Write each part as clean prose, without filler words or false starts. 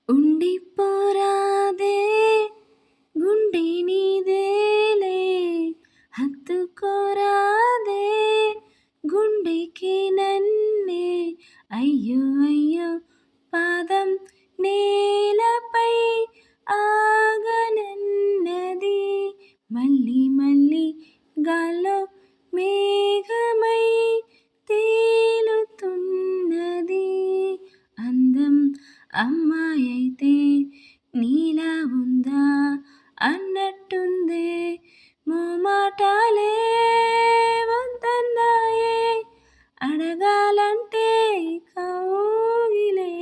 ఉండిపోరాదే గుండె నీదేలే హత్తుకోరాదే గుండెకి నన్నే అయ్యో అయ్యో పాదం నేలపై ఆగనన్నది మళ్ళీ మళ్ళీ గాల్లో మేఘమై తేలుతున్నది అందం అమ్మాయి అయితే నీలా ఉందా అన్నట్టుందే మోమాటాలే వద్దన్నాయే అడగాలంటే కౌగిలే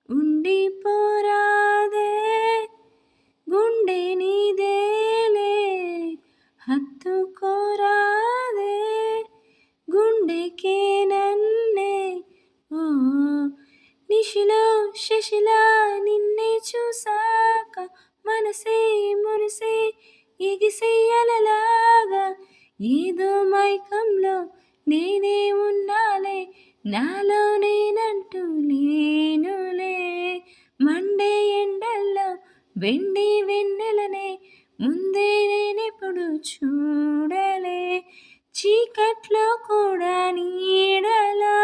ఉండిపోరాదే గుండె నీదేలే హత్తుకోరాదే గుండెకే నన్నే ఓ నిశిలో శశిలా నిన్నే చూసాక మనసే మురిసే ఎగిసే అలలాగా ఏదో మైకంలో నేనే ఉన్నాలే నాలో నేనంటూ లేనులే మండే ఎండల్లో వెండి వెన్నెలనే ముందే నేనెప్పుడు చూడలే చీకట్లో కూడా నీడలా